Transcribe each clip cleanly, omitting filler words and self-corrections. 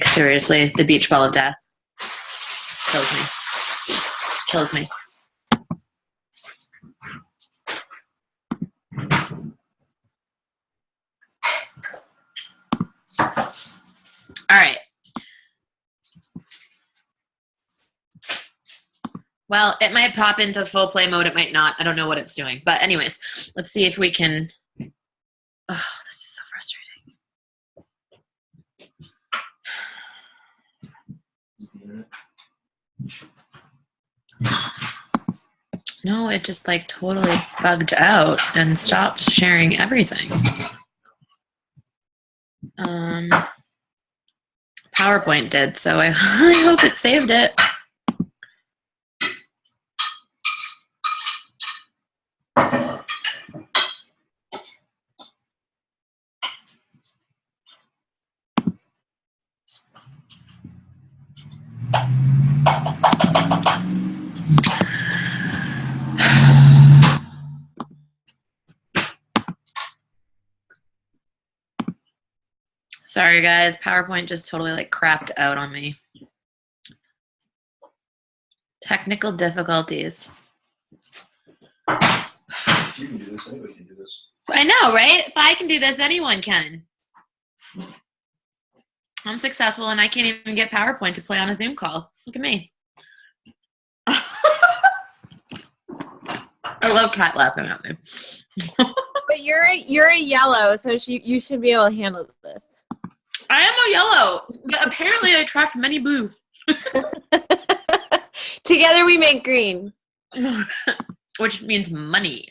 Like, seriously, the beach ball of death kills me. Kills me. All right. Well, it might pop into full play mode. It might not. I don't know what it's doing. But anyways, let's see if we can. Oh, this is so frustrating. No, it just like totally bugged out and stopped sharing everything. PowerPoint did, so I hope it saved it. Sorry, guys. PowerPoint just totally like crapped out on me. Technical difficulties. You can do this. Anybody can do this. I know, right? If I can do this, anyone can. I'm successful and I can't even get PowerPoint to play on a Zoom call. Look at me. I love Kat laughing at me. But you're a yellow, so you should be able to handle this. I am a yellow, but apparently I attract many blue. Together we make green. Which means money.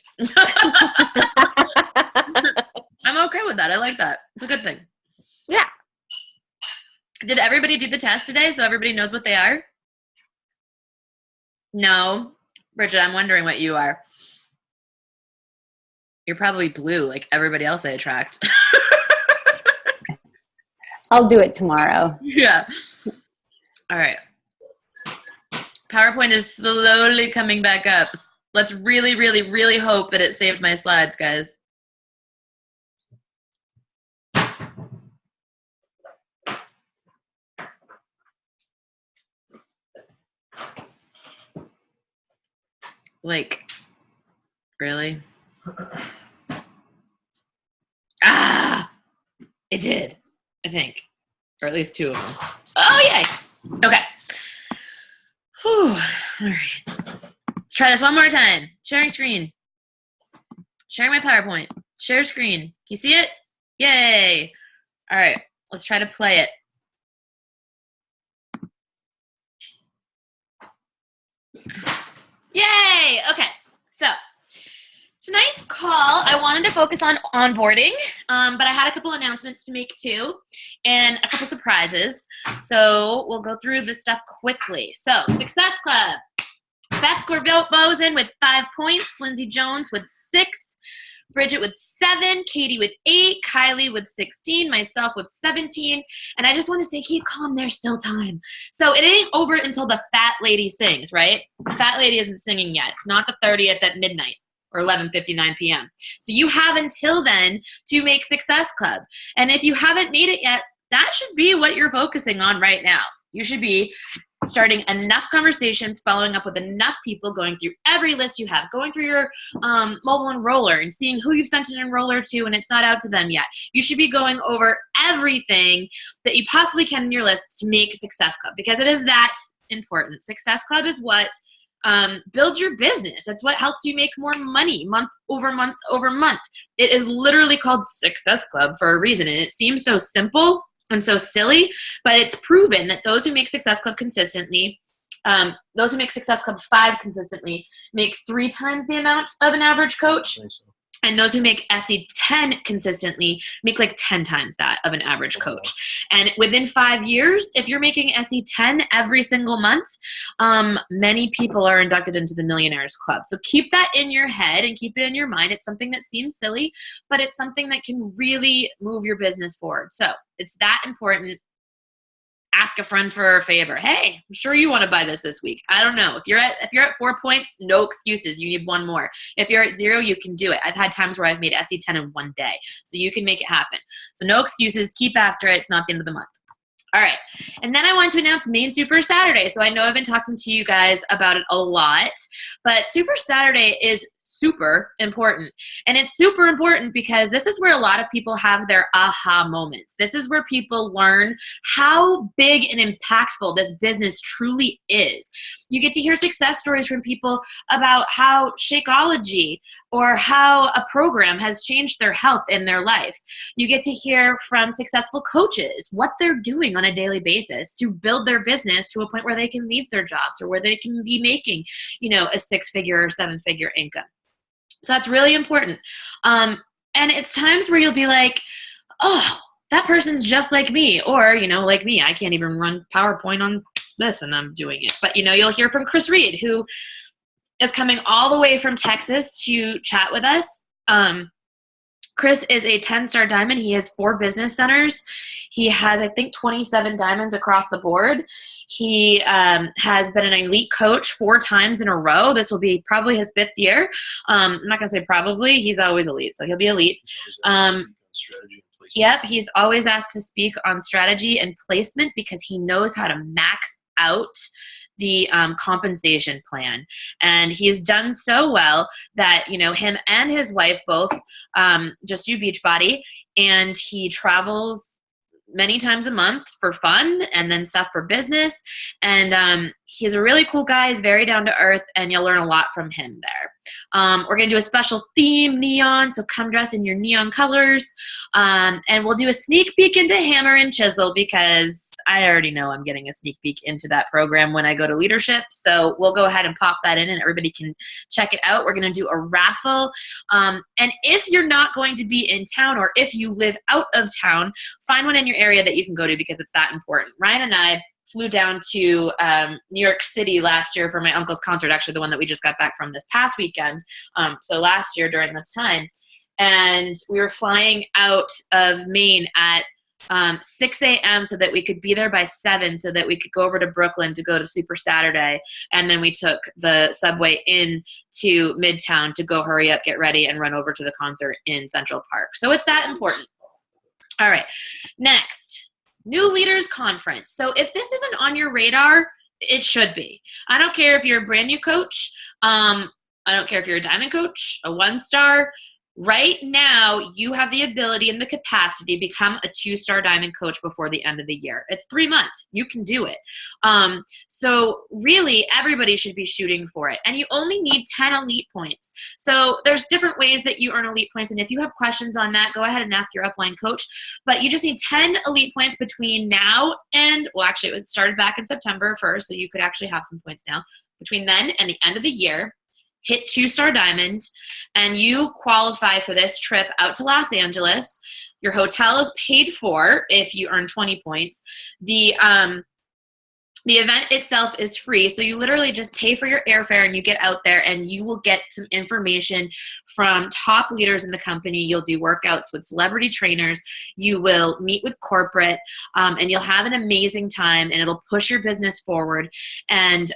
I'm okay with that. I like that. It's a good thing. Yeah. Did everybody do the test today so everybody knows what they are? No. Bridget, I'm wondering what you are. You're probably blue like everybody else I attract. I'll do it tomorrow. Yeah. All right. PowerPoint is slowly coming back up. Let's really, really, really hope that it saved my slides, guys. Like, really? Ah! It did, I think. Or at least two of them. Oh, yay! Okay. Whew. All right. Let's try this one more time. Sharing screen. Sharing my PowerPoint. Share screen. Can you see it? Yay! All right. Let's try to play it. Yay! Okay. So tonight's call, I wanted to focus on onboarding, but I had a couple announcements to make too, and a couple surprises. So we'll go through this stuff quickly. So Success Club. Beth Corbozen with 5 points, Lindsay Jones with 6, Bridget with 7, Katie with 8, Kylie with 16, myself with 17, and I just want to say keep calm, there's still time. So it ain't over until the fat lady sings, right? The fat lady isn't singing yet. It's not the 30th at midnight or 11:59 p.m. So you have until then to make Success Club. And if you haven't made it yet, that should be what you're focusing on right now. You should be starting enough conversations, following up with enough people, going through every list you have, going through your mobile enroller and seeing who you've sent an enroller to and it's not out to them yet. You should be going over everything that you possibly can in your list to make Success Club, because it is that important. Success Club is what builds your business. It's what helps you make more money month over month over month. It is literally called Success Club for a reason, and it seems so simple and so silly, but it's proven that those who make Success Club consistently, those who make Success Club 5 consistently, make 3 times the amount of an average coach. And those who make SE 10 consistently make like 10 times that of an average coach. And within 5 years, if you're making SE 10 every single month, many people are inducted into the Millionaires Club. So keep that in your head and keep it in your mind. It's something that seems silly, but it's something that can really move your business forward. So it's that important. Ask a friend for a favor. Hey, I'm sure you want to buy this week. I don't know. If you're at 4 points, no excuses. You need 1 more. If you're at 0, you can do it. I've had times where I've made SE 10 in 1 day. So you can make it happen. So no excuses. Keep after it. It's not the end of the month. All right. And then I want to announce Main Super Saturday. So I know I've been talking to you guys about it a lot, but Super Saturday is super important. And it's super important because this is where a lot of people have their aha moments. This is where people learn how big and impactful this business truly is. You get to hear success stories from people about how Shakeology or how a program has changed their health in their life. You get to hear from successful coaches what they're doing on a daily basis to build their business to a point where they can leave their jobs or where they can be making, a 6-figure or 7-figure income. So that's really important. And it's times where you'll be like, oh, that person's just like me. Or, like me, I can't even run PowerPoint on this and I'm doing it. But, you'll hear from Chris Reed, who is coming all the way from Texas to chat with us. Chris is a 10-star diamond. He has 4 business centers. He has, I think, 27 diamonds across the board. He has been an elite coach 4 times in a row. This will be probably his 5th year. I'm not going to say probably. He's always elite, so he'll be elite. Yep, he's always asked to speak on strategy and placement because he knows how to max out the compensation plan. And he's done so well that, him and his wife both just do Beachbody, and he travels many times a month for fun and then stuff for business. And he's a really cool guy. He's very down to earth, and you'll learn a lot from him there. We're going to do a special theme, neon, so come dress in your neon colors. And we'll do a sneak peek into Hammer and Chisel because I already know I'm getting a sneak peek into that program when I go to leadership. So we'll go ahead and pop that in and everybody can check it out. We're going to do a raffle. And if you're not going to be in town, or if you live out of town, find one in your area that you can go to because it's that important. Ryan and I flew down to New York City last year for my uncle's concert, actually the one that we just got back from this past weekend. So last year during this time. And we were flying out of Maine at 6 a.m. so that we could be there by 7 so that we could go over to Brooklyn to go to Super Saturday. And then we took the subway in to Midtown to go hurry up, get ready, and run over to the concert in Central Park. So it's that important. All right. Next, New Leaders Conference. So if this isn't on your radar, it should be. I don't care if you're a brand new coach. I don't care if you're a diamond coach, a 1-star. Right now, you have the ability and the capacity to become a 2-star diamond coach before the end of the year. It's 3 months. You can do it. So really, everybody should be shooting for it. And you only need 10 elite points. So there's different ways that you earn elite points. And if you have questions on that, go ahead and ask your upline coach. But you just need 10 elite points between now and, well, actually, it started back in September 1st, so you could actually have some points now. Between then and the end of the year, hit 2-star diamond, and you qualify for this trip out to Los Angeles. Your hotel is paid for if you earn 20 points. The event itself is free, so you literally just pay for your airfare and you get out there and you will get some information from top leaders in the company. You'll do workouts with celebrity trainers. You will meet with corporate, and you'll have an amazing time, and it'll push your business forward. And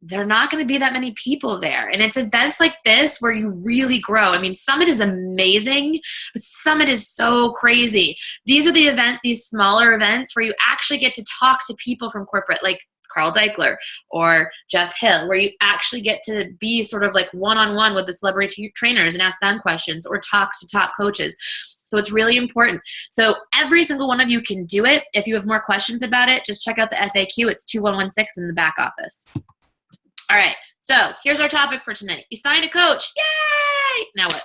there are not going to be that many people there. And it's events like this where you really grow. I mean, Summit is amazing, but Summit is so crazy. These are the events, these smaller events where you actually get to talk to people from corporate, like Carl Deichler or Jeff Hill, where you actually get to be sort of like one-on-one with the celebrity trainers and ask them questions or talk to top coaches. So it's really important. So every single one of you can do it. If you have more questions about it, just check out the FAQ. It's 2116 in the back office. All right, so here's our topic for tonight. You signed a coach. Yay! Now what?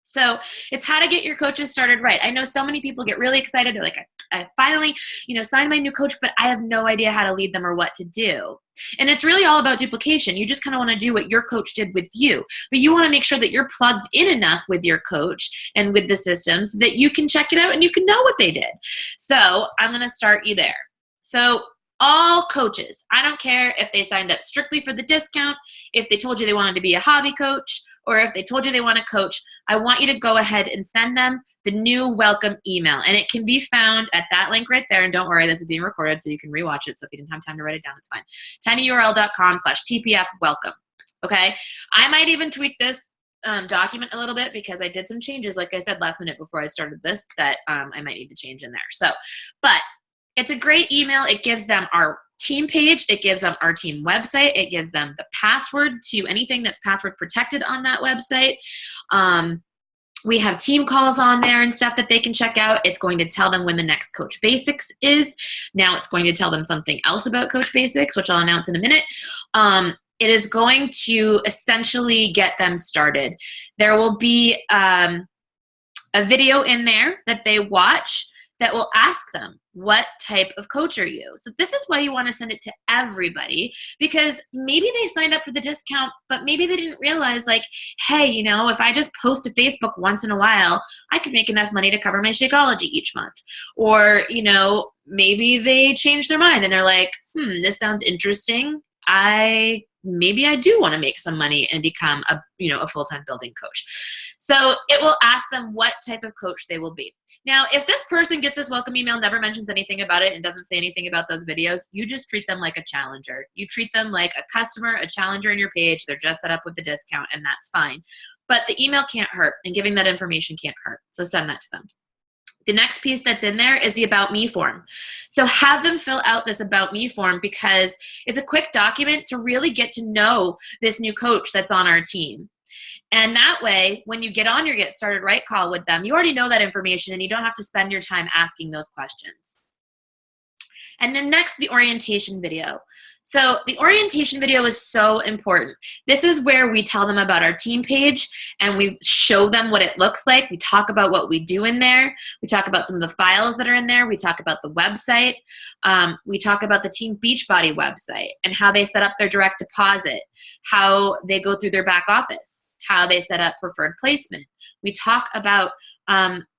So it's how to get your coaches started right. I know so many people get really excited. They're like, I finally, signed my new coach, but I have no idea how to lead them or what to do. And it's really all about duplication. You just kind of want to do what your coach did with you. But you want to make sure that you're plugged in enough with your coach and with the systems so that you can check it out and you can know what they did. So I'm going to start you there. So all coaches, I don't care if they signed up strictly for the discount, if they told you they wanted to be a hobby coach, or if they told you they want to coach, I want you to go ahead and send them the new welcome email. And it can be found at that link right there. And don't worry, this is being recorded so you can rewatch it. So if you didn't have time to write it down, it's fine. tinyurl.com/TPF welcome. Okay. I might even tweak this document a little bit because I did some changes, like I said, last minute before I started this that I might need to change in there. So, but it's a great email. It gives them our team page. It gives them our team website. It gives them the password to anything that's password protected on that website. We have team calls on there and stuff that they can check out. It's going to tell them when the next Coach Basics is. Now it's going to tell them something else about Coach Basics, which I'll announce in a minute. It is going to essentially get them started. There will be a video in there that they watch that will ask them, what type of coach are you? So this is why you want to send it to everybody, because maybe they signed up for the discount, but maybe they didn't realize, like, hey, you know, if I just post to Facebook once in a while, I could make enough money to cover my Shakeology each month. Or, you know, maybe they changed their mind and they're like, this sounds interesting. Maybe I do want to make some money and become a full-time building coach. So it will ask them what type of coach they will be. Now, if this person gets this welcome email, never mentions anything about it, and doesn't say anything about those videos, you just treat them like a challenger. You treat them like a customer, a challenger in your page. They're just set up with the discount, and that's fine. But the email can't hurt, and giving that information can't hurt. So send that to them. The next piece that's in there is the About Me form. So have them fill out this About Me form, because it's a quick document to really get to know this new coach that's on our team. And that way, when you get on your Get Started Right call with them, you already know that information and you don't have to spend your time asking those questions. And then next, the orientation video. So the orientation video is so important. This is where we tell them about our team page and we show them what it looks like. We talk about what we do in there. We talk about some of the files that are in there. We talk about the website. We talk about the Team Beachbody website and how they set up their direct deposit, how they go through their back office, how they set up preferred placement. We talk about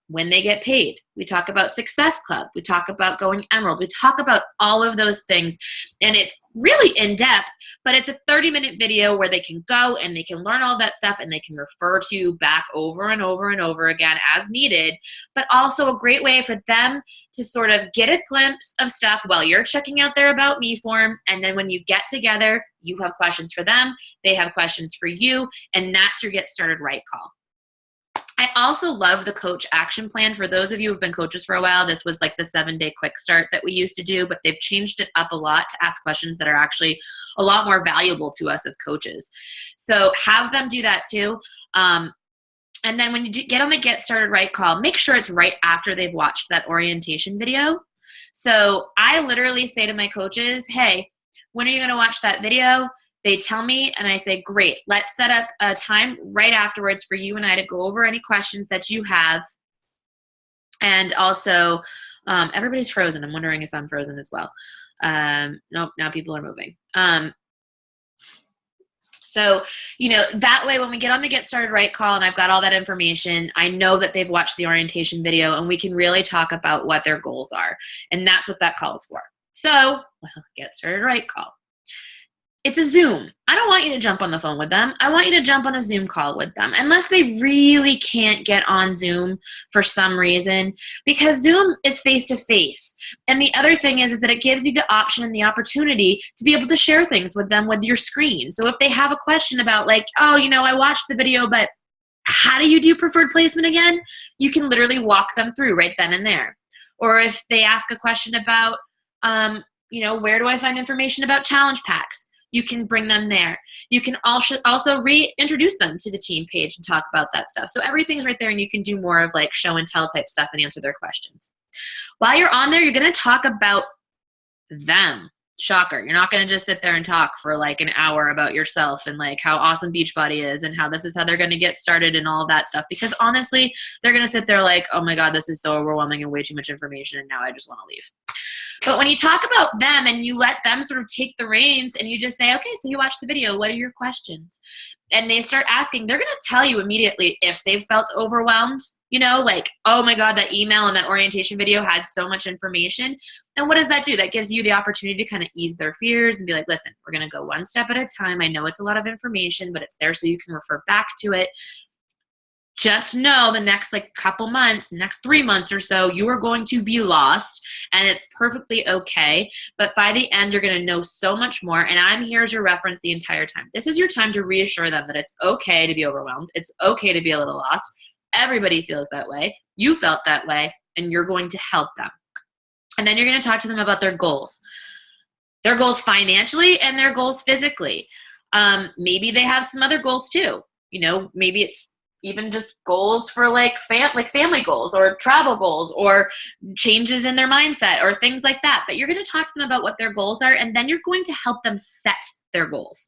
when they get paid. We talk about Success Club. We talk about going Emerald. We talk about all of those things. And it's really in-depth, but it's a 30-minute video where they can go and they can learn all that stuff and they can refer to back over and over and over again as needed, but also a great way for them to sort of get a glimpse of stuff while you're checking out their About Me form. And then when you get together, you have questions for them, they have questions for you, and that's your Get Started Right call. I also love the coach action plan. For those of you who've been coaches for a while, this was like the 7-day quick start that we used to do, but they've changed it up a lot to ask questions that are actually a lot more valuable to us as coaches. So have them do that too. And then when you get on the Get Started Right call, make sure it's right after they've watched that orientation video. So I literally say to my coaches, hey, when are you going to watch that video? They tell me, and I say, great, let's set up a time right afterwards for you and I to go over any questions that you have. And also, everybody's frozen. I'm wondering if I'm frozen as well. Nope, now people are moving. So, that way when we get on the Get Started Right call and I've got all that information, I know that they've watched the orientation video and we can really talk about what their goals are. And that's what that call is for. So, Get Started Right call. It's a Zoom. I don't want you to jump on the phone with them. I want you to jump on a Zoom call with them, unless they really can't get on Zoom for some reason, because Zoom is face-to-face. And the other thing is that it gives you the option and the opportunity to be able to share things with them with your screen. So if they have a question about like, oh, I watched the video, but how do you do preferred placement again? You can literally walk them through right then and there. Or if they ask a question about, where do I find information about challenge packs? You can bring them there. You can also reintroduce them to the team page and talk about that stuff. So everything's right there and you can do more of like show and tell type stuff and answer their questions. While you're on there, you're going to talk about them. Shocker. You're not going to just sit there and talk for like an hour about yourself and like how awesome Beachbody is and how this is how they're going to get started and all of that stuff. Because honestly, they're going to sit there like, oh my God, this is so overwhelming and way too much information and now I just want to leave. But when you talk about them and you let them sort of take the reins and you just say, okay, so you watched the video, what are your questions? And they start asking, they're going to tell you immediately if they've felt overwhelmed, like, oh my God, that email and that orientation video had so much information. And what does that do? That gives you the opportunity to kind of ease their fears and be like, listen, we're going to go one step at a time. I know it's a lot of information, but it's there so you can refer back to it. Just know the next couple months, next 3 months or so, you are going to be lost and it's perfectly okay. But by the end, you're going to know so much more. And I'm here as your reference the entire time. This is your time to reassure them that it's okay to be overwhelmed. It's okay to be a little lost. Everybody feels that way. You felt that way and you're going to help them. And then you're going to talk to them about their goals financially and their goals physically. Maybe they have some other goals too. You know, maybe it's even just goals for like family goals or travel goals or changes in their mindset or things like that. But you're going to talk to them about what their goals are, and then you're going to help them set their goals.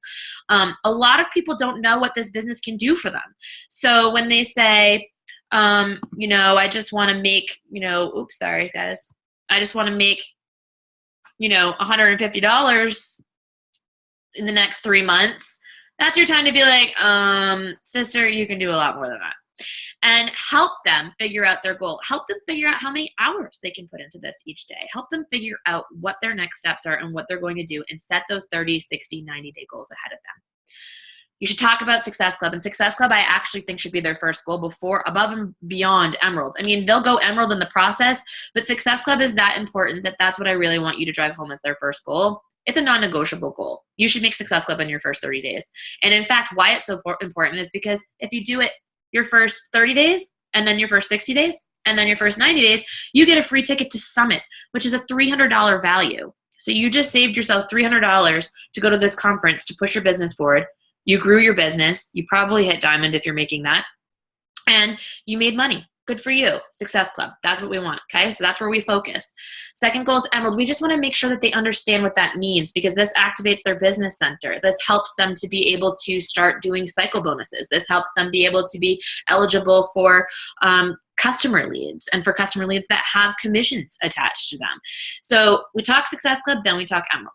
A lot of people don't know what this business can do for them. So when they say, you know, I just want to make, you know, oops, sorry guys. I just want to make, you know, $150 in the next 3 months. That's your time to be like, sister, you can do a lot more than that. And help them figure out their goal. Help them figure out how many hours they can put into this each day. Help them figure out what their next steps are and what they're going to do, and set those 30, 60, 90-day goals ahead of them. You should talk about Success Club. And Success Club, I actually think, should be their first goal before, above and beyond Emerald. I mean, they'll go Emerald in the process, but Success Club is that important that that's what I really want you to drive home as their first goal. It's a non-negotiable goal. You should make Success Club in your first 30 days. And in fact, why it's so important is because if you do it your first 30 days, and then your first 60 days, and then your first 90 days, you get a free ticket to Summit, which is a $300 value. So you just saved yourself $300 to go to this conference to push your business forward. You grew your business. You probably hit diamond if you're making that. And you made money. Good for you. Success Club. That's what we want. Okay. So that's where we focus. Second goal is Emerald. We just want to make sure that they understand what that means, because this activates their business center. This helps them to be able to start doing cycle bonuses. This helps them be able to be eligible for customer leads, and for customer leads that have commissions attached to them. So we talk Success Club, then we talk Emerald.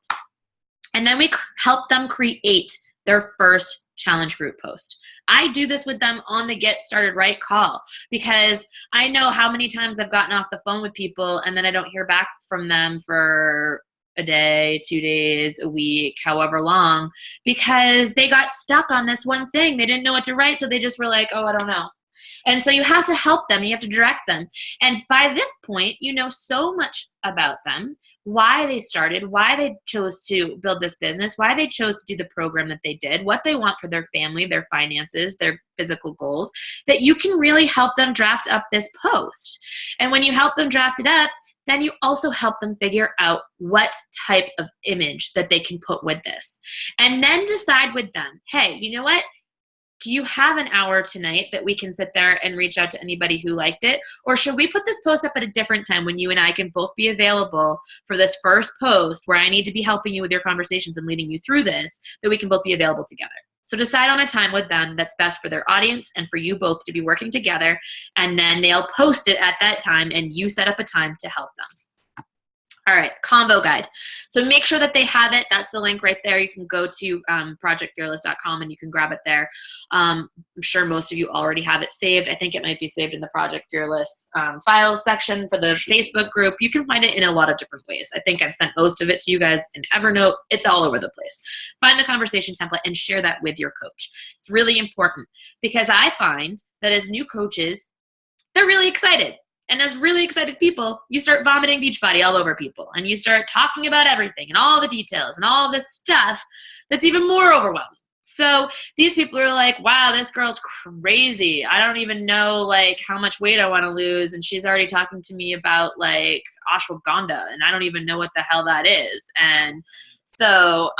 And then we help them create their first challenge group post. I do this with them on the Get Started Right call, because I know how many times I've gotten off the phone with people and then I don't hear back from them for a day, 2 days, a week, however long, because they got stuck on this one thing. They didn't know what to write, so they just were like, oh, I don't know. And so you have to help them. You have to direct them. And by this point, you know so much about them, why they started, why they chose to build this business, why they chose to do the program that they did, what they want for their family, their finances, their physical goals, that you can really help them draft up this post. And when you help them draft it up, then you also help them figure out what type of image that they can put with this. And then decide with them, hey, you know what? Do you have an hour tonight that we can sit there and reach out to anybody who liked it? Or should we put this post up at a different time when you and I can both be available for this first post, where I need to be helping you with your conversations and leading you through this, that we can both be available together? So decide on a time with them that's best for their audience and for you both to be working together. And then they'll post it at that time, and you set up a time to help them. All right, combo guide. So make sure that they have it. That's the link right there. You can go to projectfearless.com and you can grab it there. I'm sure most of you already have it saved. I think it might be saved in the Project Fearless files section for the Facebook group. You can find it in a lot of different ways. I think I've sent most of it to you guys in Evernote. It's all over the place. Find the conversation template and share that with your coach. It's really important, because I find that as new coaches, they're really excited. And as really excited people, you start vomiting Beachbody all over people, and you start talking about everything and all the details and all this stuff that's even more overwhelming. So these people are like, wow, this girl's crazy. I don't even know like how much weight I want to lose. And she's already talking to me about like ashwagandha, and I don't even know what the hell that is. And so,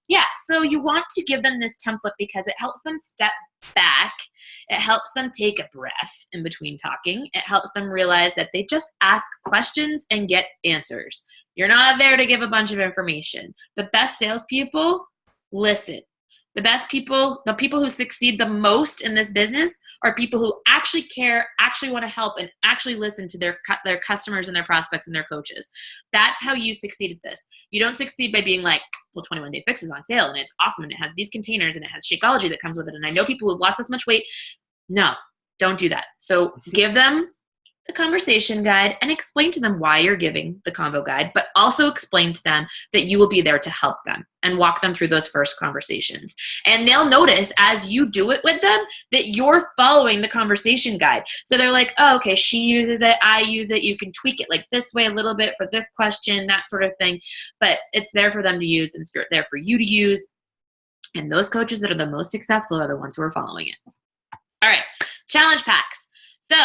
yeah, so you want to give them this template because it helps them step back. It helps them take a breath in between talking. It helps them realize that they just ask questions and get answers. You're not there to give a bunch of information. The best salespeople listen. The best people, the people who succeed the most in this business, are people who actually care, actually want to help, and actually listen to their customers and their prospects and their coaches. That's how you succeed at this. You don't succeed by being like, well, 21 Day Fix is on sale and it's awesome and it has these containers and it has Shakeology that comes with it, and I know people who've lost this much weight. No, don't do that. So give them the conversation guide and explain to them why you're giving the combo guide, but also explain to them that you will be there to help them and walk them through those first conversations. And they'll notice as you do it with them that you're following the conversation guide. So they're like, oh, okay, she uses it, I use it. You can tweak it like this way a little bit for this question, that sort of thing. But it's there for them to use, and it's there for you to use. And those coaches that are the most successful are the ones who are following it. All right, challenge packs. So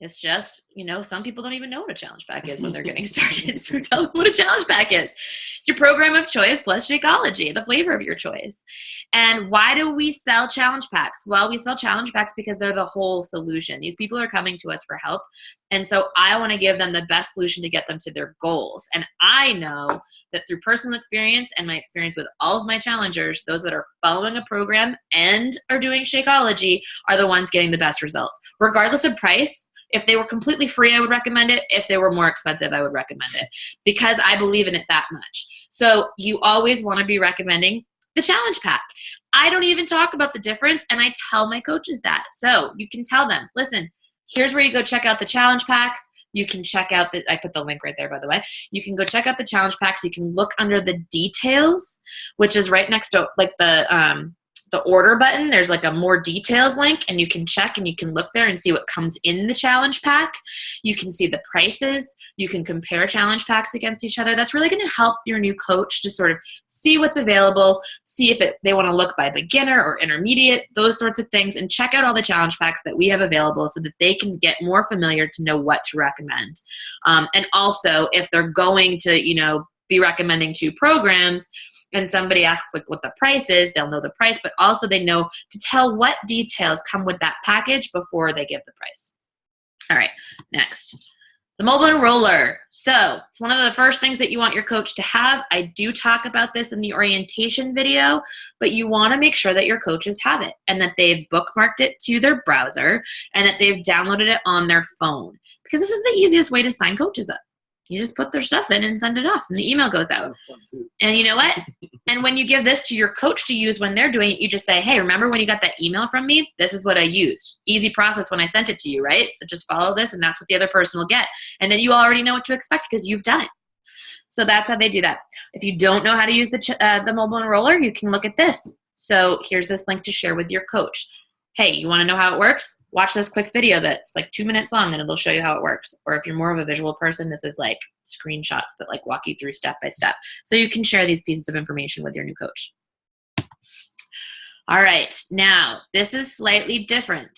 It's just, some people don't even know what a challenge pack is when they're getting started. So tell them what a challenge pack is. It's your program of choice plus Shakeology, the flavor of your choice. And why do we sell challenge packs? Well, we sell challenge packs because they're the whole solution. These people are coming to us for help. And so I want to give them the best solution to get them to their goals. And I know that through personal experience and my experience with all of my challengers, those that are following a program and are doing Shakeology are the ones getting the best results. Regardless of price, if they were completely free, I would recommend it. If they were more expensive, I would recommend it because I believe in it that much. So you always want to be recommending the challenge pack. I don't even talk about the difference, and I tell my coaches that. So you can tell them, listen, here's where you go check out the challenge packs. You can check out I put the link right there, by the way. You can go check out the challenge packs. You can look under the details, which is right next to like the order button. There's like a more details link, and you can check and you can look there and see what comes in the challenge pack. You can see the prices. You can compare challenge packs against each other. That's really going to help your new coach to sort of see what's available, see if they want to look by beginner or intermediate, those sorts of things, and check out all the challenge packs that we have available so that they can get more familiar to know what to recommend. And also, if they're going to, be recommending 2 programs, and somebody asks like what the price is, they'll know the price, but also they know to tell what details come with that package before they give the price. All right, next. The mobile enroller. So it's one of the first things that you want your coach to have. I do talk about this in the orientation video, but you want to make sure that your coaches have it and that they've bookmarked it to their browser and that they've downloaded it on their phone, because this is the easiest way to sign coaches up. You just put their stuff in and send it off, and the email goes out. And you know what? And when you give this to your coach to use when they're doing it, you just say, hey, remember when you got that email from me? This is what I used. Easy process when I sent it to you, right? So just follow this, and that's what the other person will get. And then you already know what to expect because you've done it. So that's how they do that. If you don't know how to use the mobile enroller, you can look at this. So here's this link to share with your coach. Hey, you want to know how it works? Watch this quick video that's like 2 minutes long, and it'll show you how it works. Or if you're more of a visual person, this is like screenshots that like walk you through step by step. So you can share these pieces of information with your new coach. All right, now this is slightly different.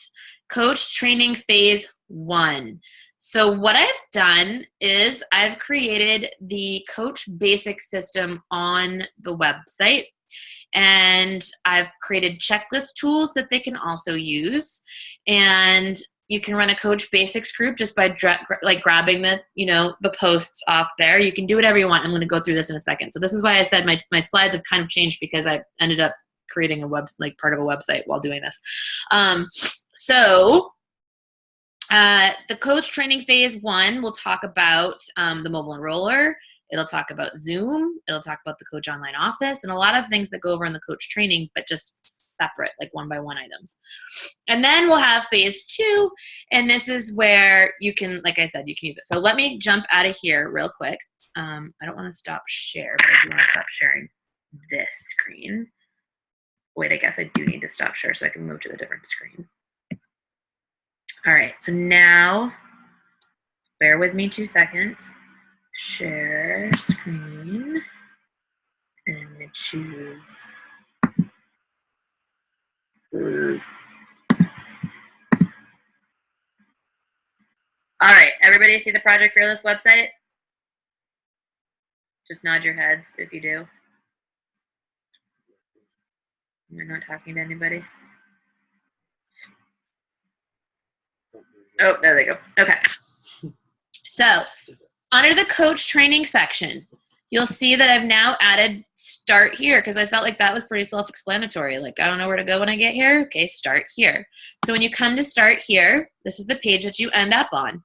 Coach training phase 1. So what I've done is I've created the coach basic system on the website. And I've created checklist tools that they can also use. And you can run a coach basics group just by grabbing the posts off there. You can do whatever you want. I'm going to go through this in a second. So this is why I said my slides have kind of changed, because I ended up creating part of a website while doing this. The coach training phase 1 will talk about the mobile enroller. It'll talk about Zoom. It'll talk about the Coach Online Office and a lot of things that go over in the coach training, but just separate, like 1-by-1 items. And then we'll have phase 2, and this is where you can, like I said, you can use it. So let me jump out of here real quick. I don't want to stop share, but I do want to stop sharing this screen. Wait, I guess I do need to stop share so I can move to the different screen. All right, so now bear with me 2 seconds. Share screen, and choose group. All right, everybody see the Project Fearless website? Just nod your heads if you do. You're not talking to anybody? Oh, there they go. Okay. So, under the coach training section, you'll see that I've now added start here, because I felt like that was pretty self-explanatory. Like, I don't know where to go when I get here. Okay, start here. So when you come to start here, this is the page that you end up on.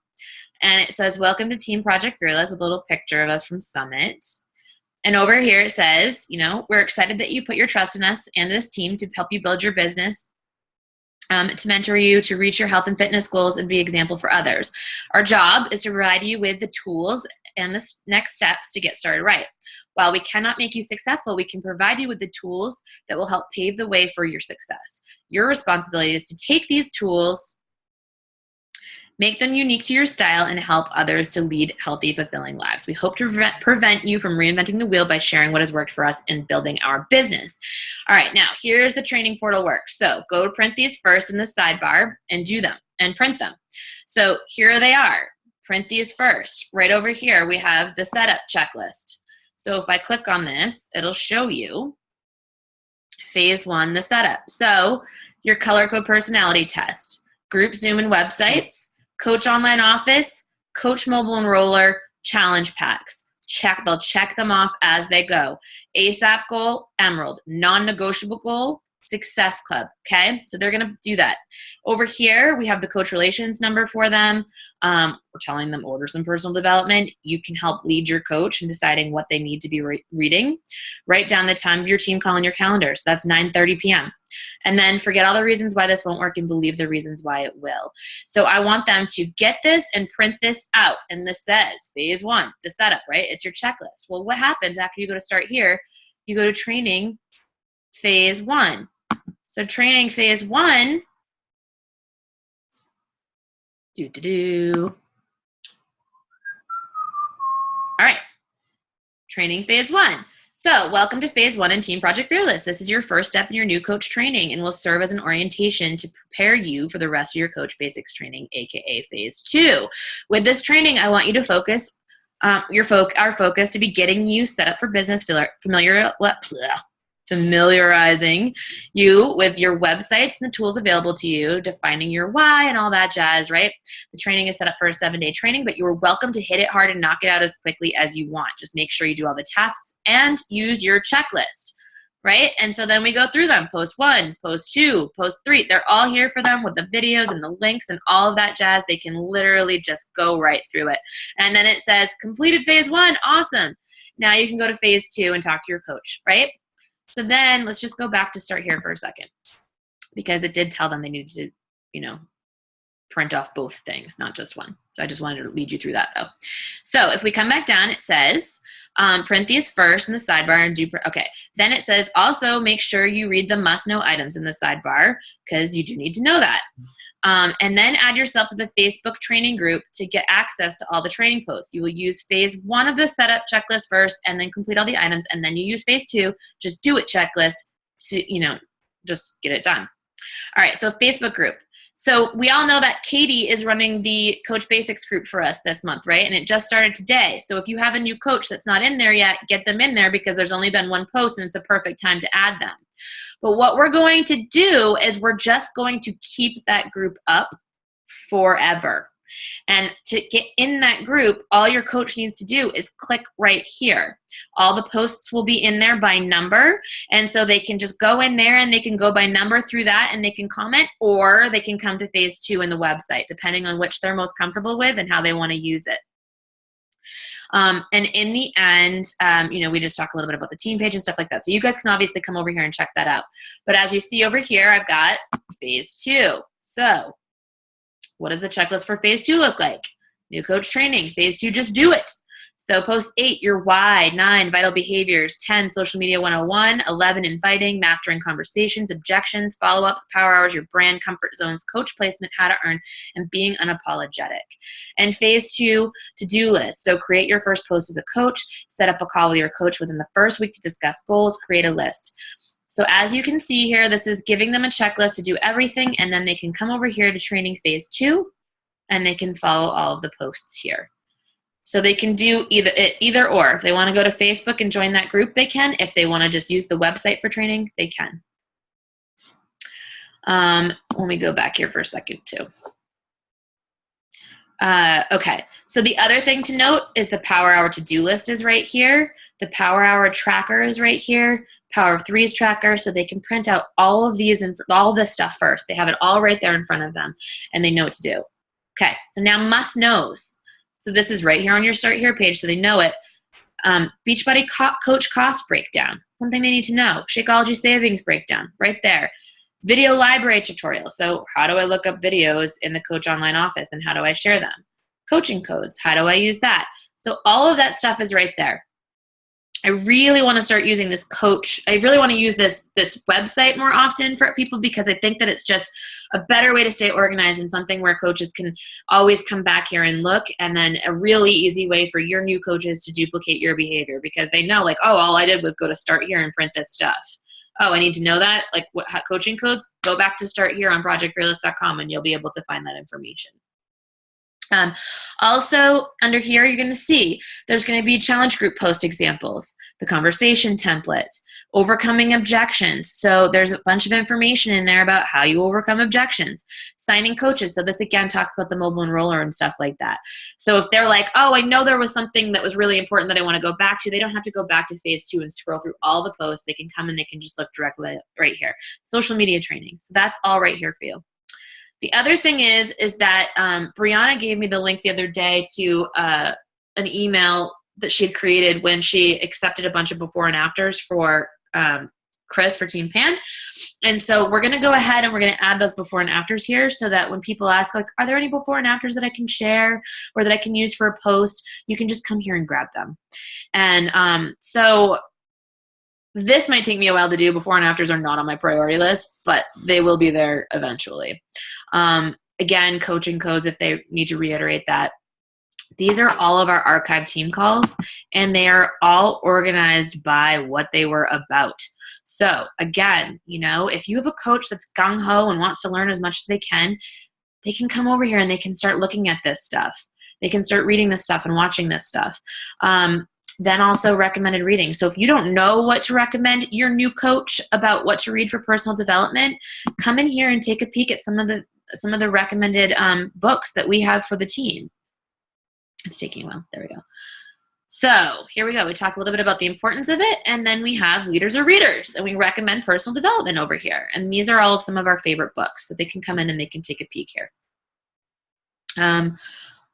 And it says, welcome to Team Project Fearless, with a little picture of us from Summit. And over here it says, we're excited that you put your trust in us and this team to help you build your business, to mentor you to reach your health and fitness goals and be example for others. Our job is to provide you with the tools and the next steps to get started right. While we cannot make you successful, we can provide you with the tools that will help pave the way for your success. Your responsibility is to take these tools, make them unique to your style, and help others to lead healthy, fulfilling lives. We hope to prevent you from reinventing the wheel by sharing what has worked for us in building our business. All right, now here's the training portal work. So go print these first in the sidebar and do them. and print them. So here they are. Print these first. Right over here, we have the setup checklist. So if I click on this, it'll show you phase 1, the setup. So your color code personality test, group Zoom and websites, coach online office, coach mobile enroller, challenge packs. They'll check them off as they go. ASAP goal, emerald. Non-negotiable goal, success club. Okay, so they're gonna do that. Over here, we have the coach relations number for them. We're telling them order some personal development. You can help lead your coach in deciding what they need to be reading. Write down the time of your team call in your calendar. So that's 9:30 p.m. And then forget all the reasons why this won't work and believe the reasons why it will. So I want them to get this and print this out. And this says phase 1, the setup, right? It's your checklist. Well, what happens after you go to start here? You go to training phase 1. So training phase 1, all right, training phase 1. So welcome to phase 1 in Team Project Fearless. This is your first step in your new coach training and will serve as an orientation to prepare you for the rest of your coach basics training, AKA phase 2. With this training, I want you to focus our focus to be getting you set up for business, familiarizing you with your websites and the tools available to you, defining your why and all that jazz, right? The training is set up for a 7-day training, but you are welcome to hit it hard and knock it out as quickly as you want. Just make sure you do all the tasks and use your checklist, right? And so then we go through them. Post 1, post 2, post 3. They're all here for them with the videos and the links and all of that jazz. They can literally just go right through it. And then it says completed phase 1. Awesome. Now you can go to phase 2 and talk to your coach, right? So then let's just go back to start here for a second, because it did tell them they needed to, print off both things, not just one. So I just wanted to lead you through that though. So if we come back down, it says, print these first in the sidebar and do, okay. Then it says also make sure you read the must know items in the sidebar because you do need to know that. And then add yourself to the Facebook training group to get access to all the training posts. You will use phase 1 of the setup checklist first and then complete all the items. And then you use phase 2, just do it checklist to, just get it done. All right, so Facebook group. So we all know that Katie is running the Coach Basics group for us this month, right? And it just started today. So if you have a new coach that's not in there yet, get them in there because there's only been one post and it's a perfect time to add them. But what we're going to do is we're just going to keep that group up forever. And to get in that group, all your coach needs to do is click right here. All the posts will be in there by number. And so they can just go in there and they can go by number through that and they can comment, or they can come to phase 2 in the website, depending on which they're most comfortable with and how they want to use it. And in the end, we just talk a little bit about the team page and stuff like that. So you guys can obviously come over here and check that out. But as you see over here, I've got phase 2. So what does the checklist for phase 2 look like? New coach training. Phase 2, just do it. So post 8, your why. 9, vital behaviors. 10, social media 101. 11, inviting, mastering conversations, objections, follow-ups, power hours, your brand, comfort zones, coach placement, how to earn, and being unapologetic. And phase 2, to-do list. So create your first post as a coach. Set up a call with your coach within the first week to discuss goals. Create a list. So as you can see here, this is giving them a checklist to do everything, and then they can come over here to training phase 2, and they can follow all of the posts here. So they can do either or. If they want to go to Facebook and join that group, they can. If they want to just use the website for training, they can. Let me go back here for a second too. Okay, so the other thing to note is the Power Hour to-do list is right here. The Power Hour tracker is right here. Power of Threes tracker, so they can print out all of these and all this stuff first. They have it all right there in front of them, and they know what to do. Okay, so now must knows. So this is right here on your Start Here page, so they know it. Beachbody Coach cost breakdown, something they need to know. Shakeology savings breakdown, right there. Video library tutorial. So how do I look up videos in the Coach Online Office and how do I share them? Coaching codes. How do I use that? So all of that stuff is right there. I really want to start using this coach. I really want to use this website more often for people because I think that it's just a better way to stay organized and something where coaches can always come back here and look, and then a really easy way for your new coaches to duplicate your behavior because they know like, oh, all I did was go to Start Here and print this stuff. oh, I need to know that, like what coaching codes, go back to Start Here on projectfearless.com and you'll be able to find that information. Also, under here, you're going to see there's going to be challenge group post examples, the conversation template, overcoming objections. So there's a bunch of information in there about how you overcome objections, signing coaches. So this again talks about the mobile enroller and stuff like that. So if they're like, oh, I know there was something that was really important that I want to go back to, they don't have to go back to phase 2 and scroll through all the posts. They can come and they can just look directly right here. Social media training. So that's all right here for you. The other thing is that Brianna gave me the link the other day to an email that she had created when she accepted a bunch of before and afters for Chris for Team Pan. And so we're going to go ahead and we're going to add those before and afters here so that when people ask, like, are there any before and afters that I can share or that I can use for a post, you can just come here and grab them. And so this might take me a while to do. Before and afters are not on my priority list, but they will be there eventually. Again, coaching codes, if they need to reiterate that. These are all of our archive team calls, and they are all organized by what they were about. So again, you know, if you have a coach that's gung-ho and wants to learn as much as they can come over here and they can start looking at this stuff. They can start reading this stuff and watching this stuff. Then also recommended reading. So if you don't know what to recommend your new coach about what to read for personal development, come in here and take a peek at some of the recommended books that we have for the team. It's taking a while. There we go. So here we go. We talk a little bit about the importance of it, and then we have leaders or readers, and we recommend personal development over here. And these are all of some of our favorite books, so they can come in and they can take a peek here.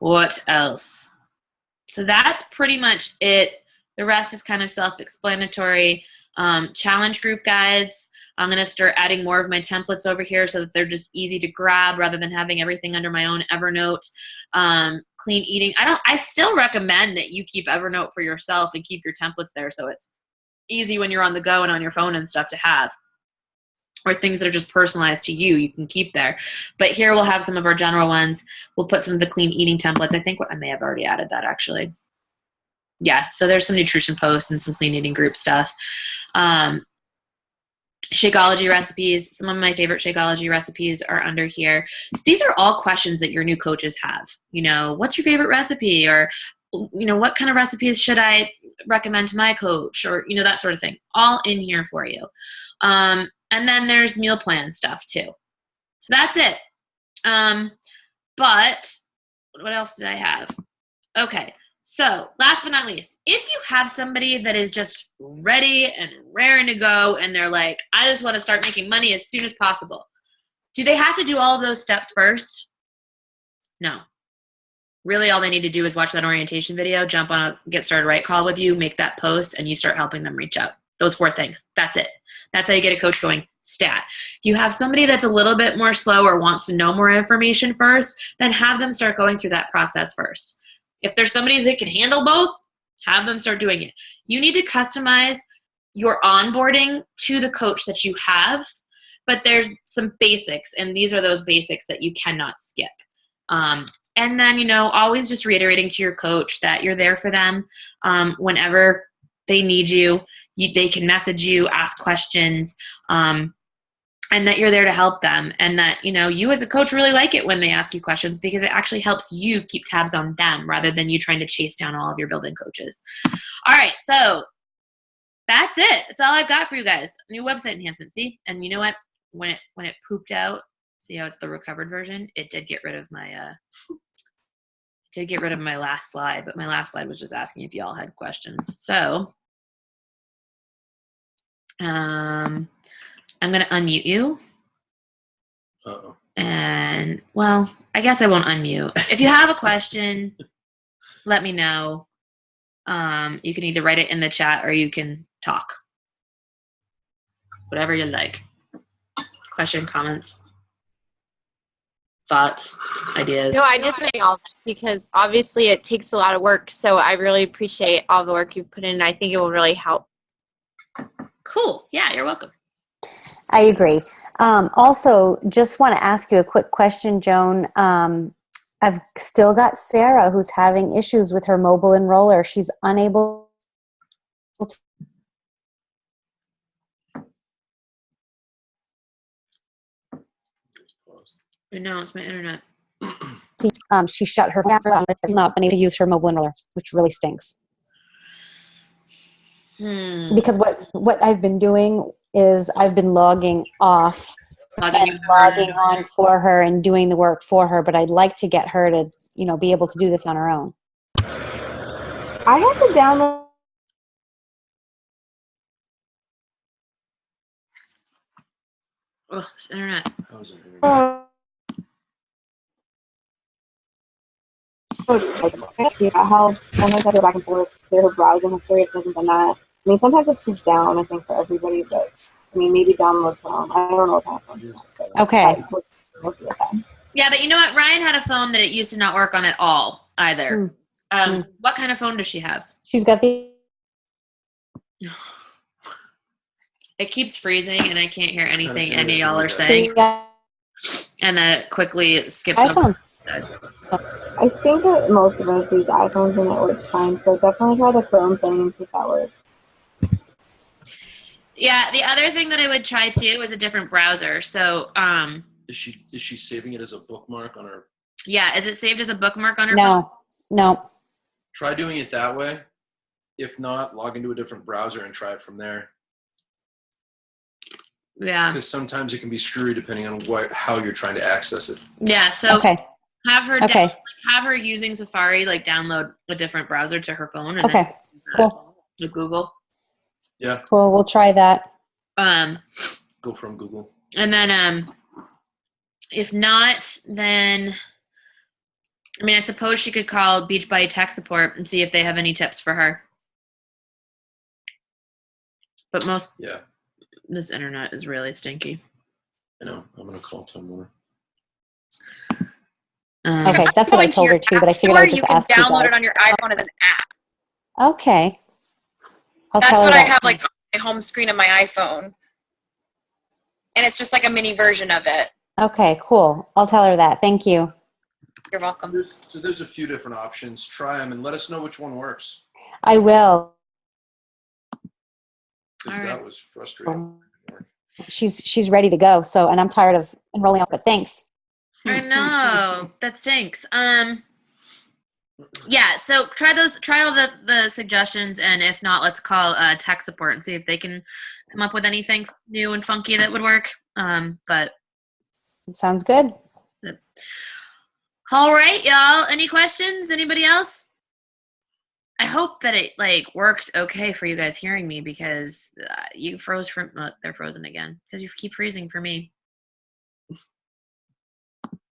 What else? So that's pretty much it. The rest is kind of self-explanatory. Challenge group guides. I'm going to start adding more of my templates over here so that they're just easy to grab rather than having everything under my own Evernote. Clean eating. I still recommend that you keep Evernote for yourself and keep your templates there so it's easy when you're on the go and on your phone and stuff to have. Or things that are just personalized to you, you can keep there. But here we'll have some of our general ones. We'll put some of the clean eating templates. I think I may have already added that actually. Yeah, so there's some nutrition posts and some clean eating group stuff. Shakeology recipes. Some of my favorite Shakeology recipes are under here. So these are all questions that your new coaches have. You know, what's your favorite recipe? Or, you know, what kind of recipes should I recommend to my coach? Or, you know, that sort of thing. All in here for you. And then there's meal plan stuff too. So that's it. But what else did I have? Okay. So last but not least, if you have somebody that is just ready and raring to go and they're like, I just want to start making money as soon as possible. Do they have to do all of those steps first? No. Really all they need to do is watch that orientation video, jump on a Get Started Right call with you, make that post, and you start helping them reach out. Those 4 things. That's it. That's how you get a coach going. Stat. If you have somebody that's a little bit more slow or wants to know more information first, then have them start going through that process first. If there's somebody that can handle both, have them start doing it. You need to customize your onboarding to the coach that you have, but there's some basics, and these are those basics that you cannot skip. And then, you know, always just reiterating to your coach that you're there for them whenever they need you. They can message you, ask questions, and that you're there to help them, and that, you know, you as a coach really like it when they ask you questions because it actually helps you keep tabs on them rather than you trying to chase down all of your building coaches. All right, so that's it. That's all I've got for you guys. New website enhancement. See, and you know what? When it pooped out, see how it's the recovered version? It did get rid of my last slide, but my last slide was just asking if y'all had questions. So I'm going to unmute you. Uh-oh. And, well, I guess I won't unmute. If you have a question, let me know. You can either write it in the chat or you can talk. Whatever you like. Question, comments, thoughts, ideas. No, I just say all that because obviously it takes a lot of work. So I really appreciate all the work you've put in. I think it will really help. Cool. Yeah, you're welcome. I agree. Also, just want to ask you a quick question, Joan. I've still got Sarah who's having issues with her mobile enroller. She's unable to No, it's my internet. She shut her phone down and has not been able to use her mobile enroller, which really stinks. Because what I've been doing is I've been logging off and logging on for her and doing the work for her, but I'd like to get her to, be able to do this on her own. I had to download. Oh, it's internet. How's it? See, that helps. Sometimes I go back and forth, clear her browsing history. It hasn't been that. I mean, sometimes it's just down, I think, for everybody, but I mean, maybe download Chrome. I don't know what happened. Okay. Most of the time. Yeah, but you know what? Ryan had a phone that it used to not work on at all either. What kind of phone does she have? She's got the... It keeps freezing and I can't hear anything any of y'all are saying. And then it quickly skips iPhone. I think that most of us use iPhones and it works fine, so definitely try the Chrome thing and see if that works. Yeah, the other thing that I would try too is a different browser. So, Is she saving it as a bookmark on her? Yeah, is it saved as a bookmark on her phone? No. Try doing it that way. If not, log into a different browser and try it from there. Yeah. Because sometimes it can be screwy depending on how you're trying to access it. Yeah, so have her have her using Safari, like download a different browser to her phone and then cool. With Google. Yeah. Cool, we'll try that. Go from Google. And then if not, then I mean I suppose she could call Beachbody Tech Support and see if they have any tips for her. But this internet is really stinky. I know. I'm gonna call tomorrow. Okay, that's what I told her too, but I figured I would just ask you guys. You can download it on your iPhone as an app. Okay. That's what I have like on my home screen of my iPhone. And it's just like a mini version of it. Okay, cool. I'll tell her that. Thank you. You're welcome. There's a few different options. Try them and let us know which one works. I will. Because that was frustrating. She's ready to go, and I'm tired of enrolling, but thanks. I know. That stinks. Yeah, so try all the suggestions, and if not, let's call tech support and see if they can come up with anything new and funky that would work. But sounds good. All right, y'all. Any questions? Anybody else? I hope that it worked okay for you guys hearing me because you froze they're frozen again because you keep freezing for me.